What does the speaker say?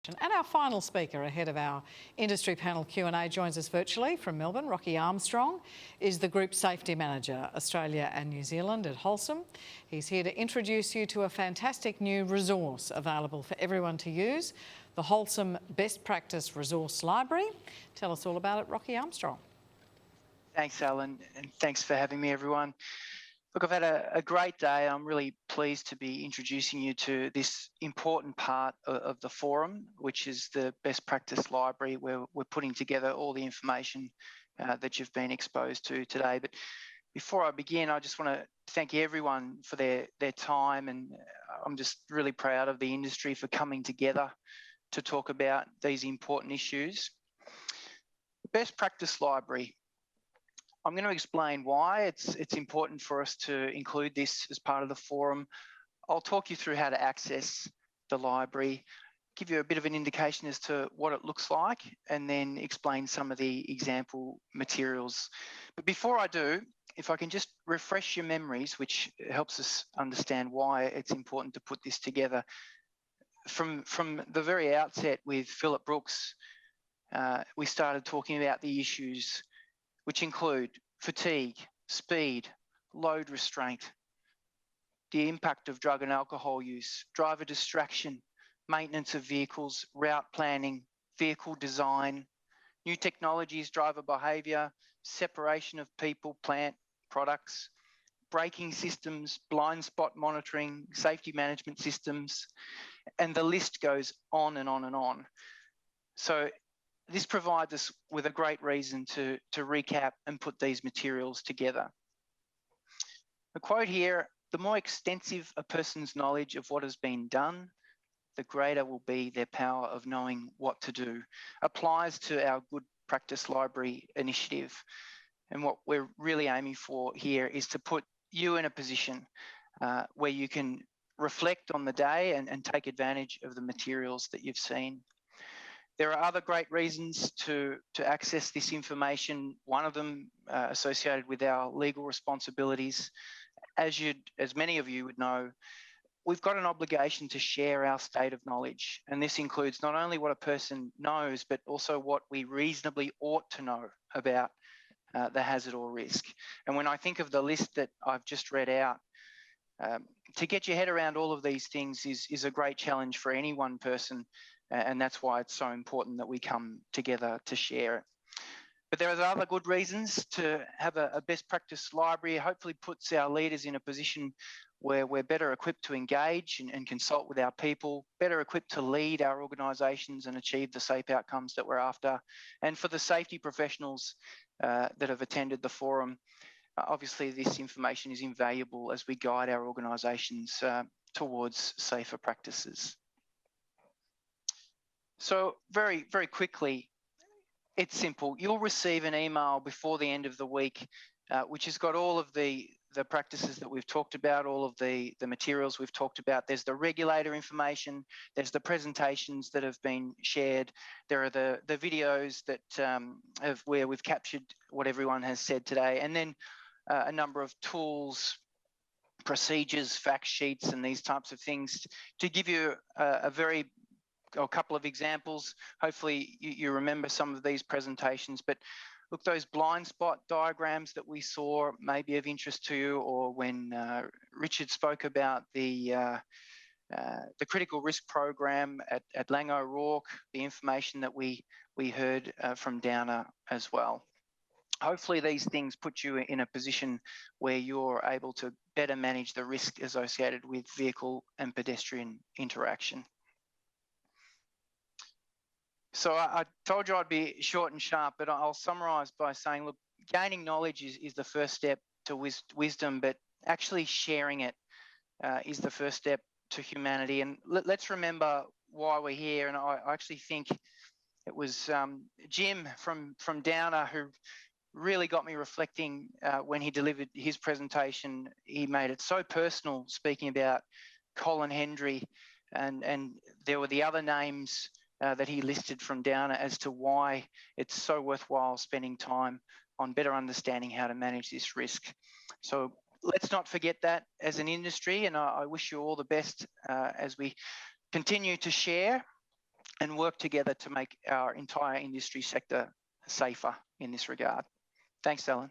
And our final speaker ahead of our industry panel Q&A joins us virtually from Melbourne. Rocky Armstrong is the Group Safety Manager, Australia and New Zealand at Wholesome. He's here to introduce you to a fantastic new resource available for everyone to use, the Wholesome Best Practice Resource Library. Tell us all about it, Rocky Armstrong. Thanks, Alan, and thanks for having me, everyone. Look, I've had a great day. I'm really pleased to be introducing you to this important part of the forum, which is the Best Practice Library, where we're putting together all the information that you've been exposed to today. But before I begin, I just want to thank everyone for their time, and I'm just really proud of the industry for coming together to talk about these important issues. The Best Practice Library. I'm going to explain why it's important for us to include this as part of the forum. I'll talk you through how to access the library, give you a bit of an indication as to what it looks like, and then explain some of the example materials. But before I do, if I can just refresh your memories, which helps us understand why it's important to put this together. From the very outset with Philip Brooks, we started talking about the issues which include fatigue, speed, load restraint, the impact of drug and alcohol use, driver distraction, maintenance of vehicles, route planning, vehicle design, new technologies, driver behaviour, separation of people, plant, products, braking systems, blind spot monitoring, safety management systems, and the list goes on and on and on. So this provides us with a great reason to recap and put these materials together. The quote here, the more extensive a person's knowledge of what has been done, the greater will be their power of knowing what to do, applies to our Good Practice Library initiative. And what we're really aiming for here is to put you in a position where you can reflect on the day and take advantage of the materials that you've seen. There are other great reasons to access this information, one of them associated with our legal responsibilities. As many of you would know, we've got an obligation to share our state of knowledge, and this includes not only what a person knows, but also what we reasonably ought to know about the hazard or risk. And when I think of the list that I've just read out, to get your head around all of these things is a great challenge for any one person, and that's why it's so important that we come together to share it. But there are other good reasons to have a best practice library. It hopefully puts our leaders in a position where we're better equipped to engage and consult with our people, better equipped to lead our organisations and achieve the safe outcomes that we're after. And for the safety professionals that have attended the forum, obviously this information is invaluable as we guide our organisations towards safer practices. So very, very quickly, it's simple. You'll receive an email before the end of the week, which has got all of the practices that we've talked about, all of the materials we've talked about. There's the regulator information, there's the presentations that have been shared, there are the videos that where we've captured what everyone has said today, and then a number of tools, procedures, fact sheets, and these types of things to give you a couple of examples. Hopefully you remember some of these presentations, but look, those blind spot diagrams that we saw may be of interest to you, or when Richard spoke about the critical risk program at Laing O'Rourke, the information that we heard from Downer as well. Hopefully these things put you in a position where you're able to better manage the risk associated with vehicle and pedestrian interaction. So I told you I'd be short and sharp, but I'll summarise by saying, look, gaining knowledge is the first step to wisdom, but actually sharing it is the first step to humanity. And let's remember why we're here. And I actually think it was Jim from Downer who really got me reflecting when he delivered his presentation. He made it so personal, speaking about Colin Hendry, and there were the other names that he listed from Downer as to why it's so worthwhile spending time on better understanding how to manage this risk. So let's not forget that as an industry, and I wish you all the best as we continue to share and work together to make our entire industry sector safer in this regard. Thanks, Alan.